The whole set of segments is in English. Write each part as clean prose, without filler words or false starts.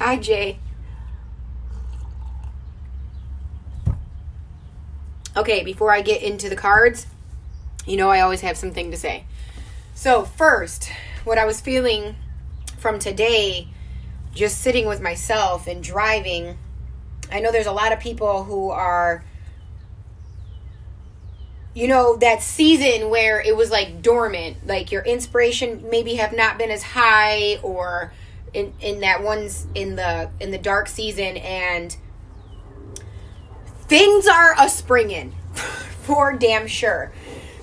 Hi, Jay. Okay, before I get into the cards, you know I always have something to say. So first, what I was feeling from today, just sitting with myself and driving, I know there's a lot of people who are, you know, that season where it was like dormant, like your inspiration maybe have not been as high, or in that one's in the dark season, and things are a-springing for damn sure.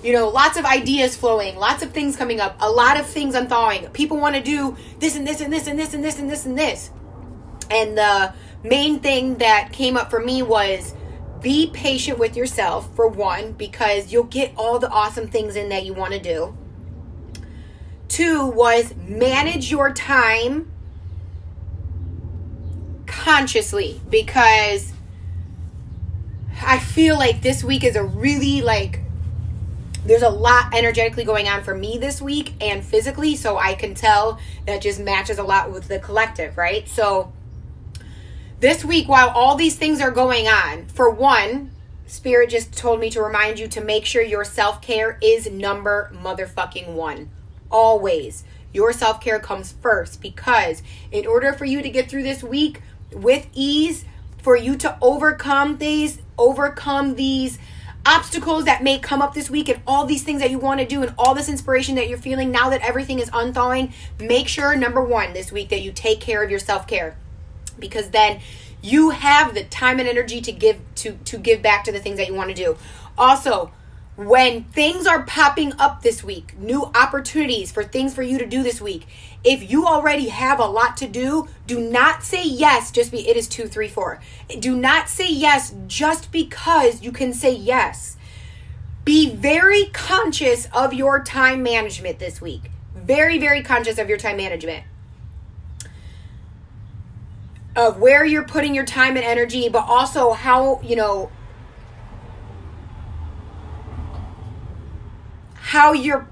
You know, lots of ideas flowing, lots of things coming up, a lot of things unthawing. People want to do this and this and this and this and this and this and this. And the main thing that came up for me was be patient with yourself, for one, because you'll get all the awesome things in that you want to do. 2 was manage your time consciously, because I feel like this week is a really, like, there's a lot energetically going on for me this week and physically, so I can tell that just matches a lot with the collective, right? So this week, while all these things are going on, for one, Spirit just told me to remind you to make sure your self-care is number motherfucking 1. Always. Your self-care comes first, because in order for you to get through this week with ease, for you to overcome these obstacles that may come up this week, and all these things that you want to do, and all this inspiration that you're feeling now that everything is unthawing, make sure, number 1, this week, that you take care of your self-care, because then you have the time and energy to give back to the things that you want to do. Also, when things are popping up this week, new opportunities for things for you to do this week, if you already have a lot to do, do not say yes. It is 2, 3, 4. Do not say yes just because you can say yes. Be very conscious of your time management this week. Very, very conscious of your time management. Of where you're putting your time and energy, but also how, you know, how you're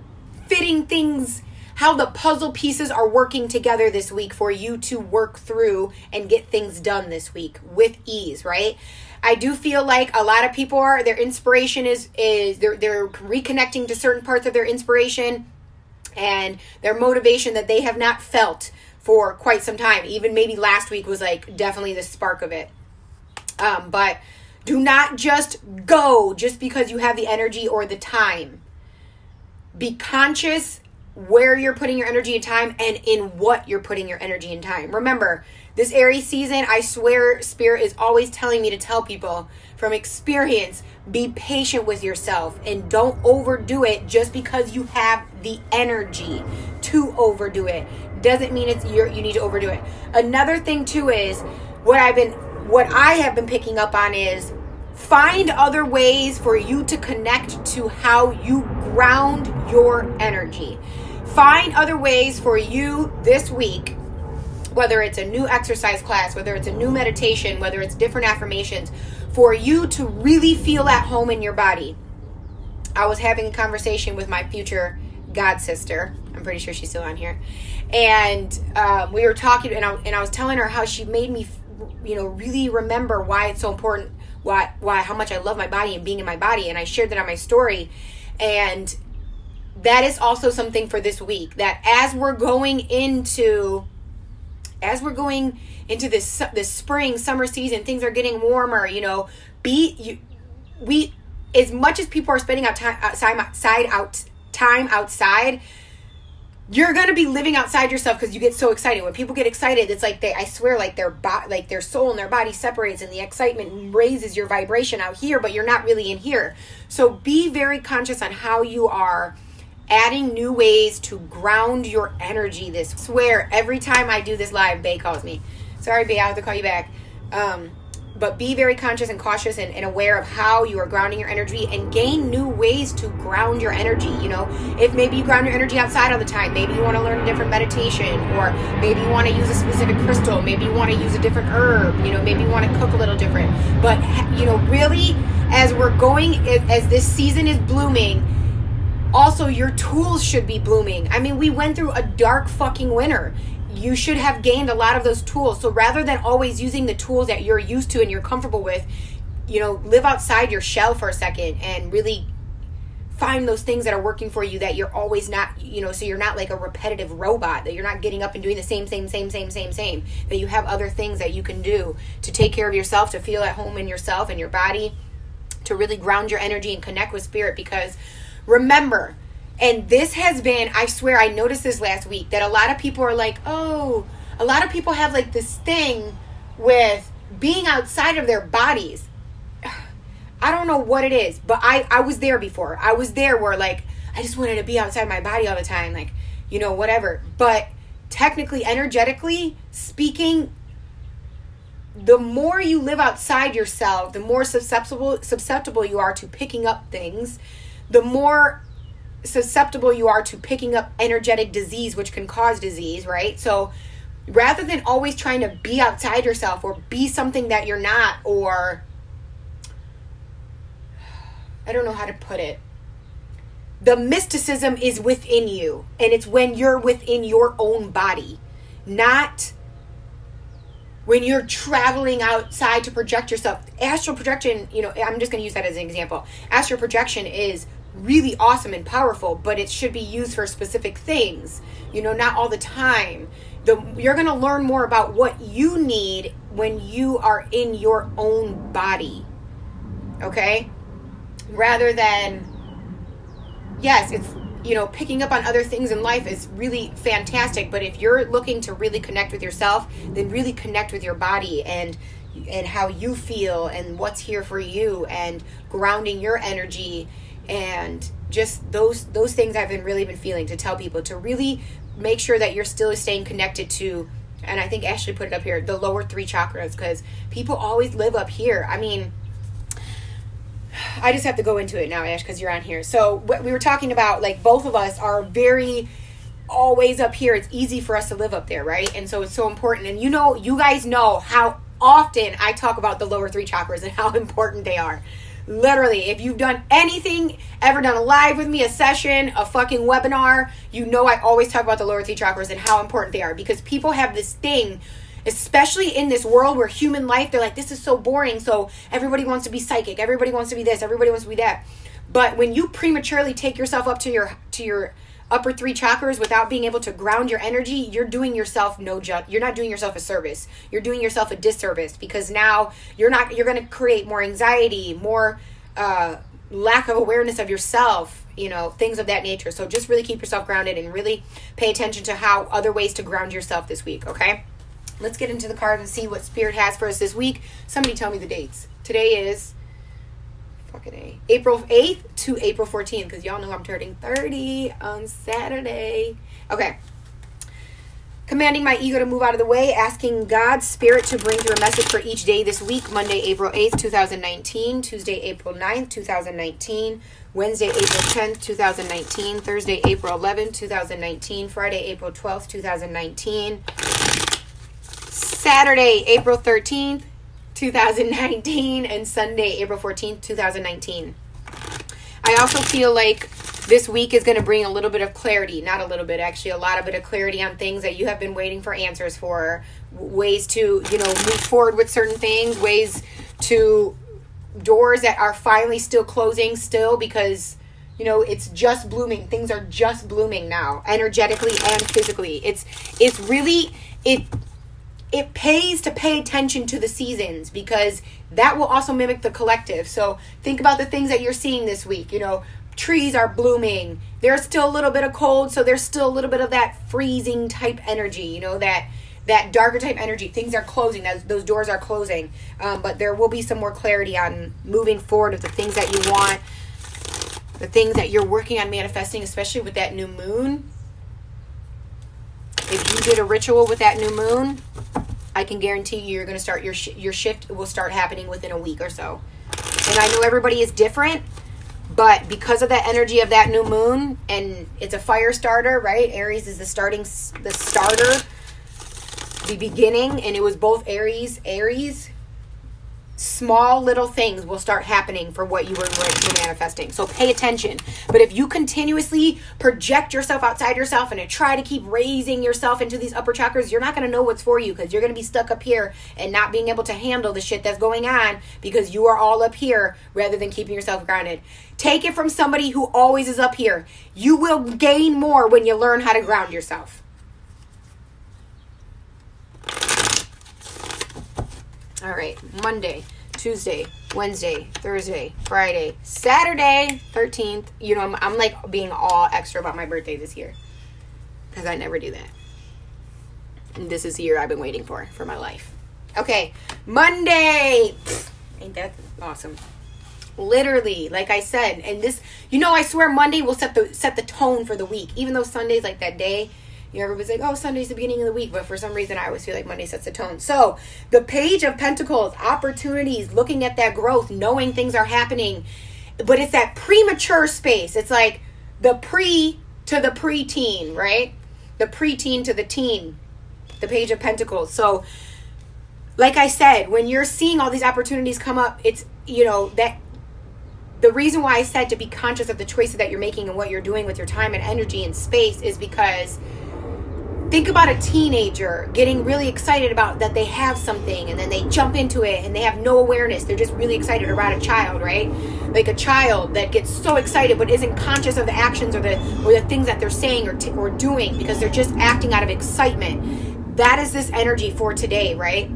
fitting things, how the puzzle pieces are working together this week for you to work through and get things done this week with ease, right? I do feel like a lot of people their inspiration is they're reconnecting to certain parts of their inspiration and their motivation that they have not felt for quite some time. Even maybe last week was like definitely the spark of it. But do not just go just because you have the energy or the time. Be conscious where you're putting your energy and time, and in what you're putting your energy and time. Remember, this Aries season, I swear Spirit is always telling me to tell people from experience, be patient with yourself and don't overdo it just because you have the energy to overdo it. Doesn't mean you need to overdo it. Another thing too is what I have been picking up on is find other ways for you to connect to how you ground your energy. Find other ways for you this week, whether it's a new exercise class, whether it's a new meditation, whether it's different affirmations, for you to really feel at home in your body. I was having a conversation with my future god sister. I'm pretty sure she's still on here. And we were talking, and I was telling her how she made me, you know, really remember why it's so important, how much I love my body and being in my body. And I shared that on my story. And that is also something for this week, that as we're going into this spring, summer season, things are getting warmer, you know, as much as people are spending time outside, you're going to be living outside yourself because you get so excited. When people get excited, it's like I swear, like their soul and their body separates, and the excitement raises your vibration out here, but you're not really in here. So be very conscious on how you are adding new ways to ground your energy this. I swear, every time I do this live, Bae calls me. Sorry, Bae, I'll have to call you back. But be very conscious and cautious and aware of how you are grounding your energy, and gain new ways to ground your energy. You know, if maybe you ground your energy outside all the time, maybe you want to learn a different meditation, or maybe you want to use a specific crystal, maybe you want to use a different herb, you know, maybe you want to cook a little different. But, you know, really, as we're going, as this season is blooming, also your tools should be blooming. I mean, we went through a dark fucking winter. you should have gained a lot of those tools. So rather than always using the tools that you're used to and you're comfortable with, live outside your shell for a second and really find those things that are working for you, that you're always not, so you're not like a repetitive robot, that you're not getting up and doing the same, that you have other things that you can do to take care of yourself, to feel at home in yourself and your body, to really ground your energy and connect with spirit. Because remember, and this has been, I swear I noticed this last week, that a lot of people are like, a lot of people have like this thing with being outside of their bodies. I don't know what it is, but I was there before. I was there where like, I just wanted to be outside my body all the time, like, whatever. But technically, energetically speaking, the more you live outside yourself, the more susceptible you are to picking up things, the more susceptible you are to picking up energetic disease, which can cause disease, right? So rather than always trying to be outside yourself or be something that you're not, or I don't know how to put it, the mysticism is within you, and it's when you're within your own body, not when you're traveling outside to project yourself. Astral projection, I'm just going to use that as an example. Astral projection is really awesome and powerful, but it should be used for specific things, not all the time. You're going to learn more about what you need when you are in your own body, okay? Rather than, yes, it's, picking up on other things in life is really fantastic, but if you're looking to really connect with yourself, then really connect with your body and how you feel and what's here for you, and grounding your energy, and just those things I've really been feeling to tell people, to really make sure that you're still staying connected to, and I think Ashley put it up here, the lower 3 chakras, because people always live up here. I mean, I just have to go into it now, Ash, because you're on here. So what we were talking about, like, both of us are very always up here. It's easy for us to live up there, right? And so it's so important. And you guys know how often I talk about the lower 3 chakras and how important they are. Literally, if you've done anything, ever done a live with me, a session, a fucking webinar, I always talk about the lower 3 chakras and how important they are, because people have this thing, especially in this world where human life, they're like, this is so boring, so everybody wants to be psychic, everybody wants to be this, everybody wants to be that. But when you prematurely take yourself up to your upper 3 chakras without being able to ground your energy, you're doing yourself you're not doing yourself a service. You're doing yourself a disservice, because now you're going to create more anxiety, more lack of awareness of yourself, things of that nature. So just really keep yourself grounded and really pay attention to how other ways to ground yourself this week, okay? Let's get into the cards and see what Spirit has for us this week. Somebody tell me the dates. Today is April 8th to April 14th, because y'all know I'm turning 30 on Saturday. Okay. Commanding my ego to move out of the way, asking God's Spirit to bring through a message for each day this week. Monday, April 8th, 2019. Tuesday, April 9th, 2019. Wednesday, April 10th, 2019. Thursday, April 11th, 2019. Friday, April 12th, 2019. Saturday, April 13th, 2019, and Sunday, April 14th, 2019. I also feel like this week is going to bring a little bit of clarity, not a little bit, actually, a lot of bit of clarity on things that you have been waiting for answers for, ways to, move forward with certain things, ways to, doors that are finally still closing still, because, it's just blooming. Things are just blooming now, energetically and physically. It's really, it pays to pay attention to the seasons, because that will also mimic the collective. So think about the things that you're seeing this week. Trees are blooming. There's still a little bit of cold, so there's still a little bit of that freezing type energy, that darker type energy. Things are closing. Those doors are closing. But there will be some more clarity on moving forward with the things that you want, the things that you're working on manifesting, especially with that new moon. If you did a ritual with that new moon, I can guarantee you're going to start your shift will start happening within a week or so. And I know everybody is different, but because of that energy of that new moon, and it's a fire starter, right? Aries is the starter, the beginning, and it was both Aries. small little things will start happening for what you were manifesting. So pay attention. But if you continuously project yourself outside yourself and try to keep raising yourself into these upper chakras, you're not going to know what's for you, because you're going to be stuck up here and not being able to handle the shit that's going on because you are all up here rather than keeping yourself grounded. Take it from somebody who always is up here. You will gain more when you learn how to ground yourself. All right, Monday, Tuesday, Wednesday, Thursday, Friday, Saturday, 13th. You know, I'm like being all extra about my birthday this year because I never do that. And this is the year I've been waiting for my life. Okay, Monday. Ain't that awesome? Literally, like I said, and this, you know, I swear Monday will set the tone for the week. Even though Sunday's like that day. You know, everybody's like, oh, Sunday's the beginning of the week. But for some reason, I always feel like Monday sets the tone. So the Page of Pentacles, opportunities, looking at that growth, knowing things are happening. But it's that premature space. It's like the pre to the preteen, right? The preteen to the teen. The Page of Pentacles. So like I said, when you're seeing all these opportunities come up, it's, you know, that the reason why I said to be conscious of the choices that you're making and what you're doing with your time and energy and space is because think about a teenager getting really excited about that they have something, and then they jump into it and they have no awareness. They're just really excited around a child, right? Like a child that gets so excited but isn't conscious of the actions or the things that they're saying or doing because they're just acting out of excitement. That is this energy for today, right?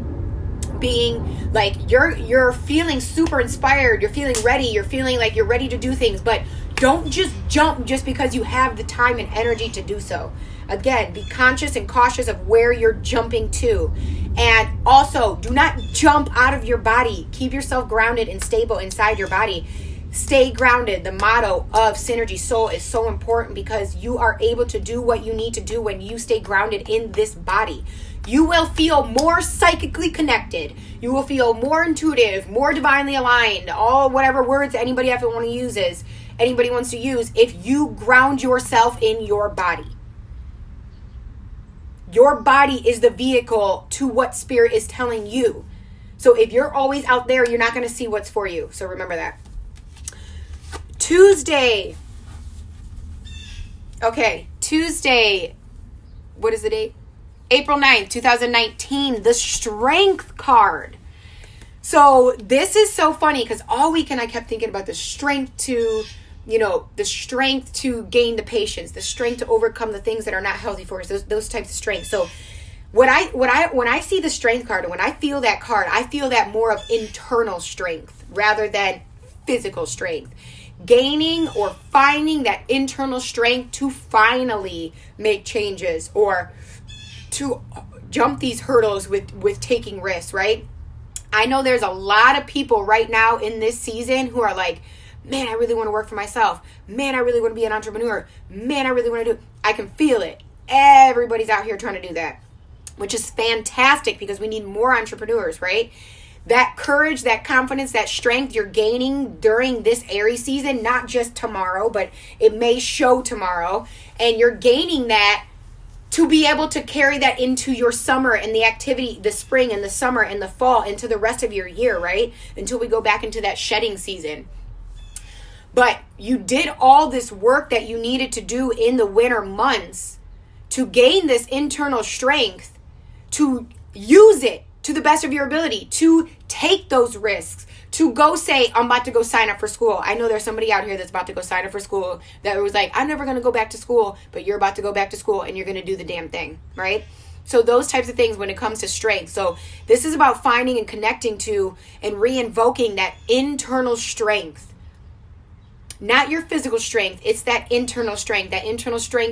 Being like you're feeling super inspired, you're feeling ready, you're feeling like you're ready to do things, but don't just jump just because you have the time and energy to do so. Again, be conscious and cautious of where you're jumping to. And also, do not jump out of your body. Keep yourself grounded and stable inside your body. Stay grounded. The motto of Synergy Soul is so important because you are able to do what you need to do when you stay grounded in this body. You will feel more psychically connected. You will feel more intuitive, more divinely aligned, all whatever words anybody wants to use if you ground yourself in your body. Your body is the vehicle to what spirit is telling you. So if you're always out there, you're not going to see what's for you. So remember that. Tuesday. Okay, Tuesday. What is the date? April 9th, 2019. The Strength card. So this is so funny because all weekend I kept thinking about the strength to... the strength to gain the patience, the strength to overcome the things that are not healthy for us, those types of strength. So when I see the Strength card and when I feel that card, I feel that more of internal strength rather than physical strength. Gaining or finding that internal strength to finally make changes or to jump these hurdles with taking risks, right? I know there's a lot of people right now in this season who are like, man, I really want to work for myself. Man, I really want to be an entrepreneur. Man, I really want to do... I can feel it. Everybody's out here trying to do that, which is fantastic because we need more entrepreneurs, right? That courage, that confidence, that strength you're gaining during this Aries season, not just tomorrow, but it may show tomorrow. And you're gaining that to be able to carry that into your summer and the activity, the spring and the summer and the fall, into the rest of your year, right? Until we go back into that shedding season. But you did all this work that you needed to do in the winter months to gain this internal strength, to use it to the best of your ability, to take those risks, to go say, I'm about to go sign up for school. I know there's somebody out here that's about to go sign up for school that was like, I'm never going to go back to school, but you're about to go back to school and you're going to do the damn thing, right? So those types of things when it comes to strength. So this is about finding and connecting to and re-invoking that internal strength. Not your physical strength. It's that internal strength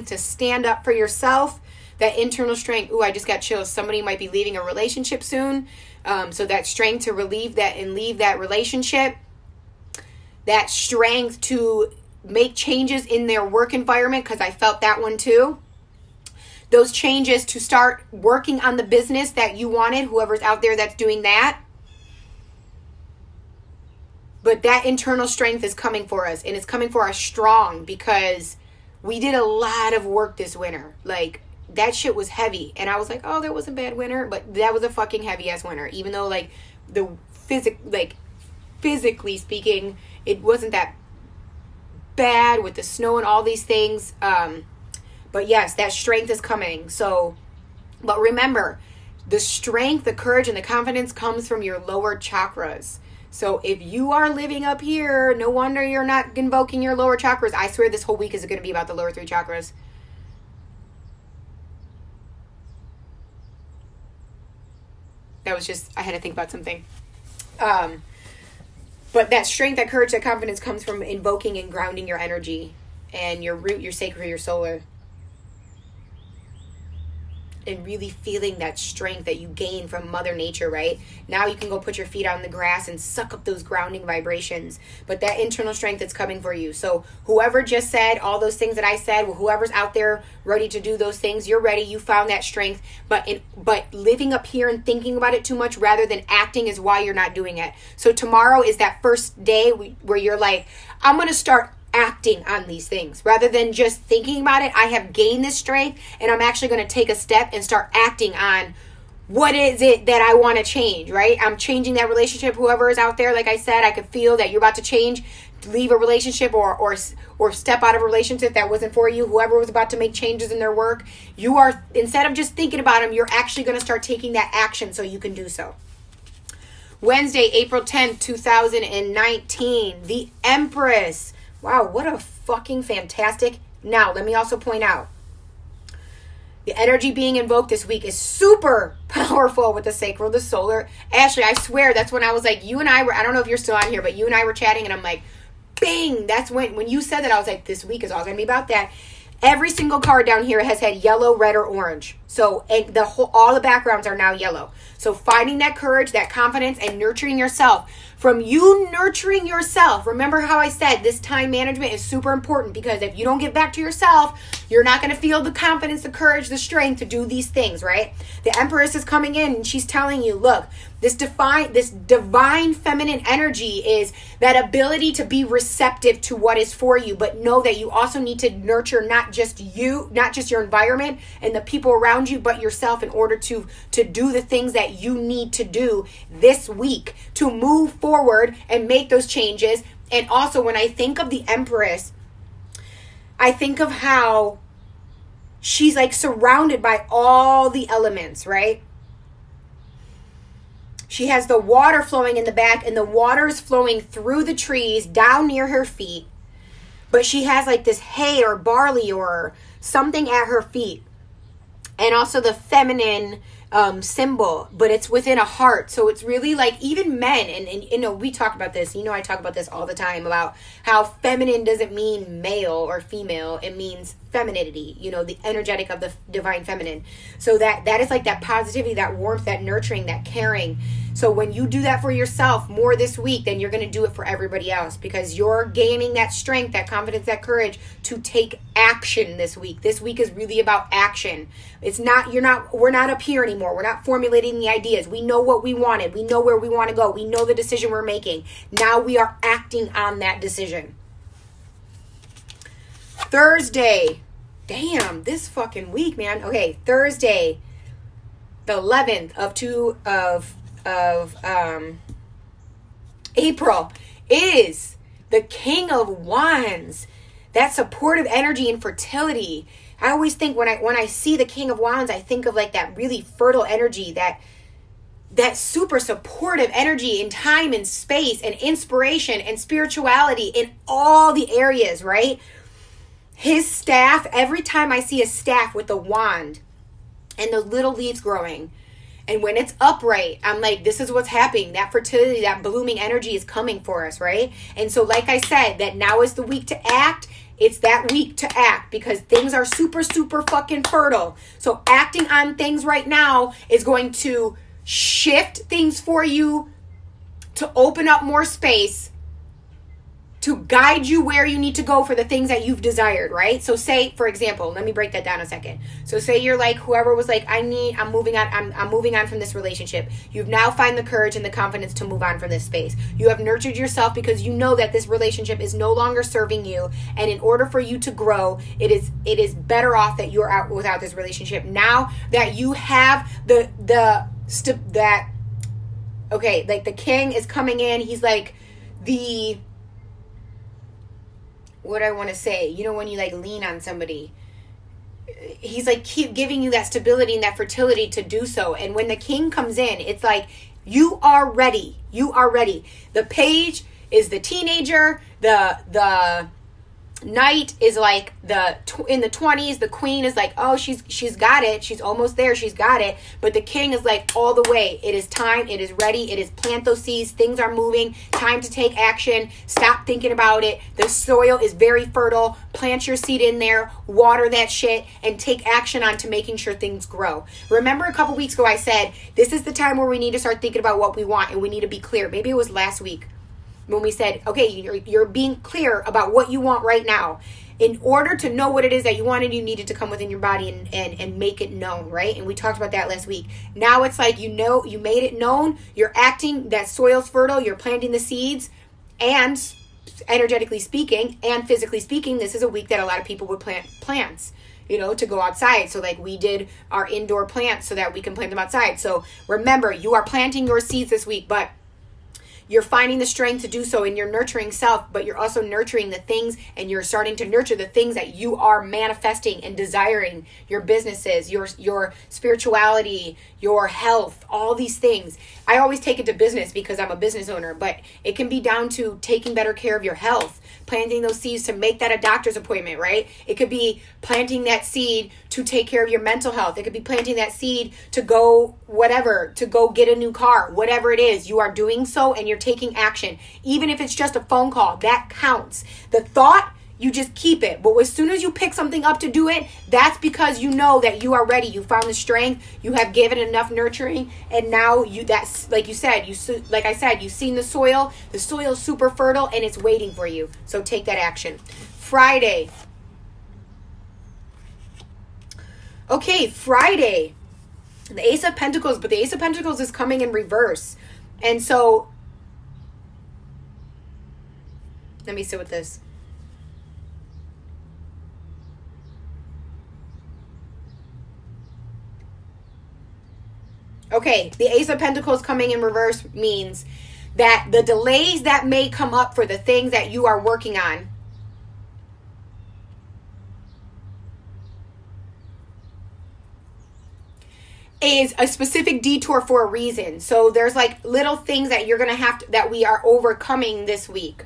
to stand up for yourself, that internal strength. Ooh, I just got chills. Somebody might be leaving a relationship soon. So that strength to relieve that and leave that relationship. That strength to make changes in their work environment, because I felt that one too. Those changes to start working on the business that you wanted, whoever's out there that's doing that. But that internal strength is coming for us, and it's coming for us strong because we did a lot of work this winter. Like, that shit was heavy. And I was like, oh, that was a bad winter. But that was a fucking heavy ass winter. Even though, like, the physically speaking, it wasn't that bad with the snow and all these things. But yes, that strength is coming. So, but remember, the strength, the courage, and the confidence comes from your lower chakras. So if you are living up here, no wonder you're not invoking your lower chakras. I swear this whole week is going to be about the lower 3 chakras. That was just, I had to think about something. But that strength, that courage, that confidence comes from invoking and grounding your energy and your root, your sacral, your solar. And really feeling that strength that you gain from Mother Nature, right? Now you can go put your feet out in the grass and suck up those grounding vibrations. But that internal strength is coming for you. So whoever just said all those things that I said, whoever's out there ready to do those things, you're ready. You found that strength. But living up here and thinking about it too much rather than acting is why you're not doing it. So tomorrow is that first day where you're like, I'm going to start acting on these things rather than just thinking about it. I have gained this strength and I'm actually going to take a step and start acting on what is it that I want to change, right? I'm changing that relationship. Whoever is out there, like I said, I could feel that you're about to change, leave a relationship or step out of a relationship that wasn't for you. Whoever was about to make changes in their work, you are, instead of just thinking about them, you're actually going to start taking that action so you can do so. Wednesday, April 10th, 2019, the Empress. Wow, what a fucking fantastic. Now, let me also point out, the energy being invoked this week is super powerful with the sacral, the solar. Ashley, I swear, that's when I was like, you and I were, I don't know if you're still on here, but you and I were chatting and I'm like, bing, that's when you said that, I was like, this week is all going to be about that. Every single card down here has had yellow, red, or orange. So all the backgrounds are now yellow. So finding that courage, that confidence, and nurturing yourself. From you nurturing yourself, remember how I said this time management is super important, because if you don't get back to yourself, you're not going to feel the confidence, the courage, the strength to do these things, right? The Empress is coming in and she's telling you, look, this divine feminine energy is that ability to be receptive to what is for you, but know that you also need to nurture not just your environment and the people around you, but yourself in order to do the things that you need to do this week to move forward and make those changes. And also, when I think of the Empress, I think of how she's like surrounded by all the elements, right? She has the water flowing in the back, and the water is flowing through the trees down near her feet. But she has like this hay or barley or something at her feet. And also the feminine symbol, but it's within a heart. So it's really like even men, and you know, we talk about this, you know, I talk about this all the time about how feminine doesn't mean male or female. It means femininity, you know, the energetic of the divine feminine. So that is like that positivity, that warmth, that nurturing, that caring. So when you do that for yourself more this week, then you're going to do it for everybody else, because you're gaining that strength, that confidence, that courage to take action this week. This week is really about action. We're not up here anymore. We're not formulating the ideas. We know what we wanted. We know where we want to go. We know the decision we're making. Now we are acting on that decision. Thursday. Damn, this fucking week, man. Okay, Thursday, the 11th of April is the King of Wands. That supportive energy and fertility. I always think when I see the King of Wands, I think of like that really fertile energy, that super supportive energy in time and space and inspiration and spirituality in all the areas, right? His staff, every time I see a staff with a wand and the little leaves growing, and when it's upright, I'm like, this is what's happening. That fertility, that blooming energy is coming for us, right? And so like I said, that now is the week to act. It's that week to act, because things are super, super fucking fertile. So acting on things right now is going to shift things for you, to open up more space, to guide you where you need to go for the things that you've desired, right? So say, for example, let me break that down a second. So say you're like, whoever was like, I'm moving on from this relationship. You've now found the courage and the confidence to move on from this space. You have nurtured yourself because you know that this relationship is no longer serving you. And in order for you to grow, it is better off that you're out without this relationship. Now that you have that Okay, like the king is coming in. He's like the, what do I want to say? You know, when you like lean on somebody, he's like keep giving you that stability and that fertility to do so. And when the king comes in, it's like you are ready. You are ready. The page is the teenager. The knight is like in the 20s. The queen is like, oh, she's got it. She's almost there. She's got it. But the king is like all the way. It is time. It is ready. It is plant those seeds. Things are moving. Time to take action. Stop thinking about it. The soil is very fertile. Plant your seed in there. Water that shit and take action on to making sure things grow. Remember a couple weeks ago I said, this is the time where we need to start thinking about what we want and we need to be clear. Maybe it was last week. When we said, okay, you're being clear about what you want right now. In order to know what it is that you wanted, you needed to come within your body and make it known, right? And we talked about that last week. Now it's like, you know, you made it known. You're acting, that soil's fertile. You're planting the seeds. And energetically speaking and physically speaking, this is a week that a lot of people would plant plants, you know, to go outside. So like we did our indoor plants so that we can plant them outside. So remember, you are planting your seeds this week, but you're finding the strength to do so and you're nurturing self, but you're also nurturing the things and you're starting to nurture the things that you are manifesting and desiring. Your businesses, your spirituality, your health, all these things. I always take it to business because I'm a business owner, but it can be down to taking better care of your health, planting those seeds to make that a doctor's appointment, right? It could be planting that seed to take care of your mental health. It could be planting that seed to go whatever, to go get a new car, whatever it is. You are doing so and you're taking action. Even if it's just a phone call, that counts. The thought, you just keep it. But as soon as you pick something up to do it, that's because you know that you are ready. You found the strength. You have given enough nurturing. And now that's like you said, like I said, you've seen the soil. The soil is super fertile and it's waiting for you. So take that action. Friday. Okay, Friday. The Ace of Pentacles, but the Ace of Pentacles is coming in reverse. And so, let me sit with this. Okay, the Ace of Pentacles coming in reverse means that the delays that may come up for the things that you are working on is a specific detour for a reason. So there's like little things that you're going to have to, that we are overcoming this week,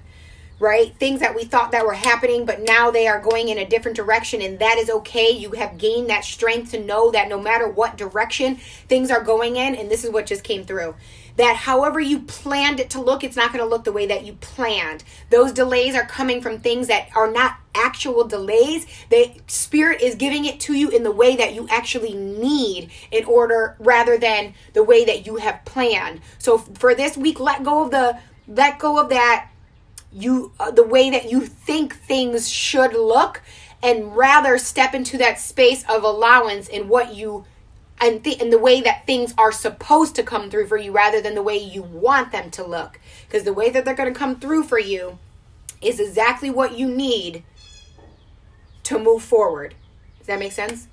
right? Things that we thought that were happening, but now they are going in a different direction, and that is okay. You have gained that strength to know that no matter what direction things are going in, and this is what just came through, that however you planned it to look, it's not going to look the way that you planned. Those delays are coming from things that are not actual delays. The Spirit is giving it to you in the way that you actually need in order, rather than the way that you have planned. So for this week, let go of that, the way that you think things should look, and rather step into that space of allowance in what you and the way that things are supposed to come through for you, rather than the way you want them to look. Because the way that they're going to come through for you is exactly what you need to move forward. Does that make sense?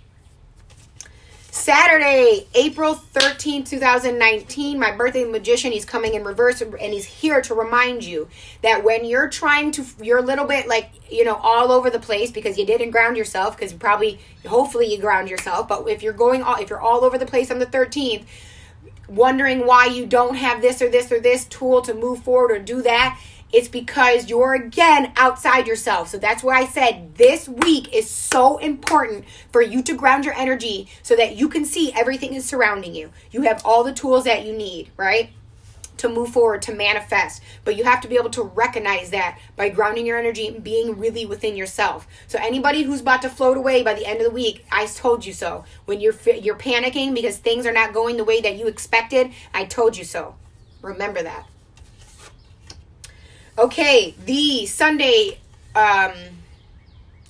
Saturday, April 13th, 2019, my birthday magician, he's coming in reverse, and he's here to remind you that when you're you're a little bit like, you know, all over the place because you didn't ground yourself, because hopefully you ground yourself, but if you're all over the place on the 13th, wondering why you don't have this or this or this tool to move forward or do that, it's because you're, again, outside yourself. So that's why I said this week is so important for you to ground your energy so that you can see everything is surrounding you. You have all the tools that you need, right, to move forward, to manifest. But you have to be able to recognize that by grounding your energy and being really within yourself. So anybody who's about to float away by the end of the week, I told you so. When you're panicking because things are not going the way that you expected, I told you so. Remember that. Okay, the Sunday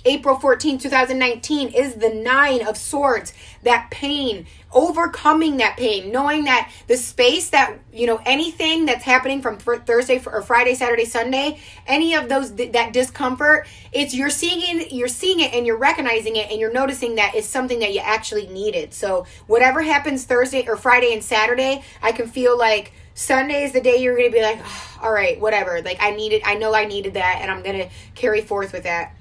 April 14, 2019 is the 9 of Swords. That pain, overcoming that pain, knowing that the space that, you know, anything that's happening from Thursday or Friday, Saturday, Sunday, any of those, that discomfort, it's you're seeing it and you're recognizing it and you're noticing that it's something that you actually needed. So whatever happens Thursday or Friday and Saturday, I can feel like Sunday is the day you're going to be like, oh, all right, whatever. Like I know I needed that, and I'm going to carry forth with that.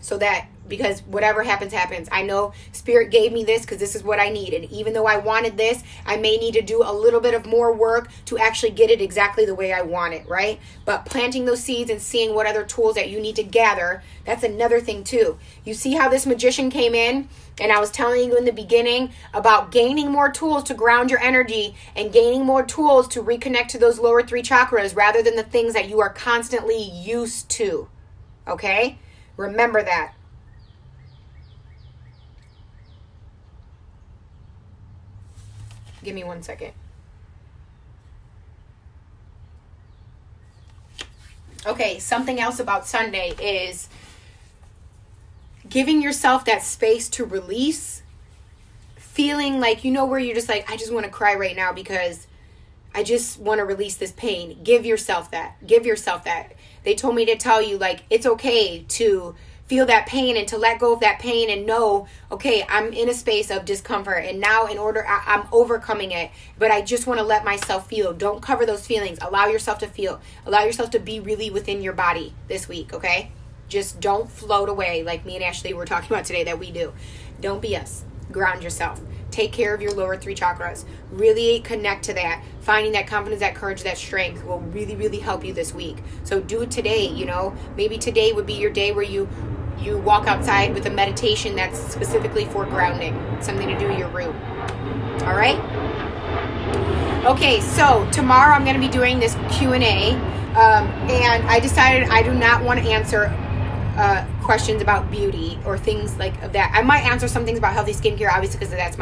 So that, because whatever happens, happens. I know Spirit gave me this because this is what I needed. Even though I wanted this, I may need to do a little bit of more work to actually get it exactly the way I want it, right? But planting those seeds and seeing what other tools that you need to gather, that's another thing too. You see how this magician came in? And I was telling you in the beginning about gaining more tools to ground your energy and gaining more tools to reconnect to those lower 3 chakras rather than the things that you are constantly used to, okay? Remember that. Give me 1 second. Okay, something else about Sunday is giving yourself that space to release. Feeling like, you know, where you're just like, I just want to cry right now because I just want to release this pain. Give yourself that. Give yourself that. They told me to tell you, like, it's okay to feel that pain and to let go of that pain and know, okay, I'm in a space of discomfort and now I'm overcoming it, but I just want to let myself feel. Don't cover those feelings. Allow yourself to feel. Allow yourself to be really within your body this week, okay? Just don't float away like me and Ashley were talking about today that we do. Don't be us. Ground yourself. Take care of your lower 3 chakras. Really connect to that. Finding that confidence, that courage, that strength will really, really help you this week. So do it today, you know. Maybe today would be your day where you walk outside with a meditation that's specifically for grounding. Something to do with your root. All right? Okay, so tomorrow I'm going to be doing this Q&A. And I decided I do not want to answer questions about beauty or things like of that. I might answer some things about healthy skincare, obviously, because that's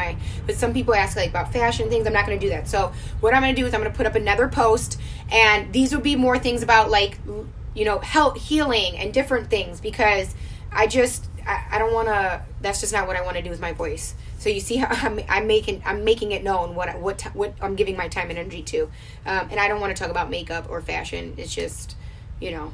but some people ask like about fashion things. I'm not going to do that. So what I'm going to do is I'm going to put up another post, and these will be more things about like, you know, health, healing, and different things, because I don't want to, that's just not what I want to do with my voice. So you see how I'm making it known what I'm giving my time and energy to. And I don't want to talk about makeup or fashion. It's just, you know,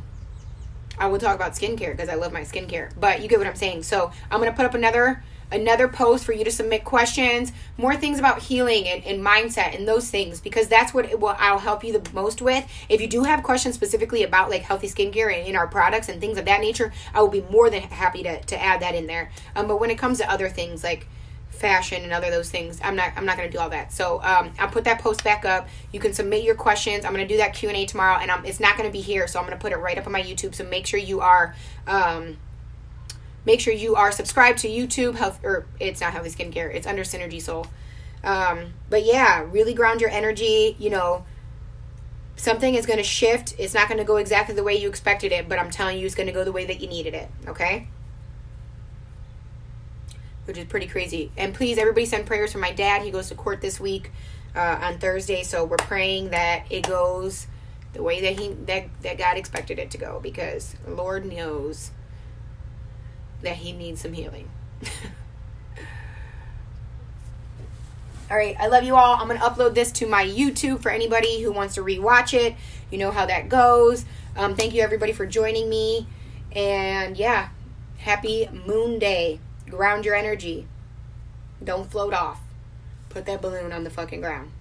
I will talk about skincare because I love my skincare. But you get what I'm saying. So I'm going to put up another post for you to submit questions, more things about healing and mindset and those things, because that's what I'll help you the most with. If you do have questions specifically about like healthy skincare and in our products and things of that nature, I will be more than happy to add that in there. But when it comes to other things like fashion and other those things, I'm not going to do all that. So I'll put that post back up. You can submit your questions. I'm going to do that Q&A tomorrow, and it's not going to be here, so I'm going to put it right up on my YouTube. So make sure you are subscribed to YouTube or it's not Healthy Skincare, it's under Synergy Soul. But yeah, really ground your energy. You know, something is going to shift. It's not going to go exactly the way you expected it, but I'm telling you, it's going to go the way that you needed it. Okay? Which is pretty crazy. And please, everybody send prayers for my dad. He goes to court this week on Thursday. So we're praying that it goes the way that God expected it to go, because Lord knows that he needs some healing. All right, I love you all. I'm going to upload this to my YouTube for anybody who wants to rewatch it. You know how that goes. Thank you, everybody, for joining me. And yeah, happy Moon Day. Ground your energy. Don't float off. Put that balloon on the fucking ground.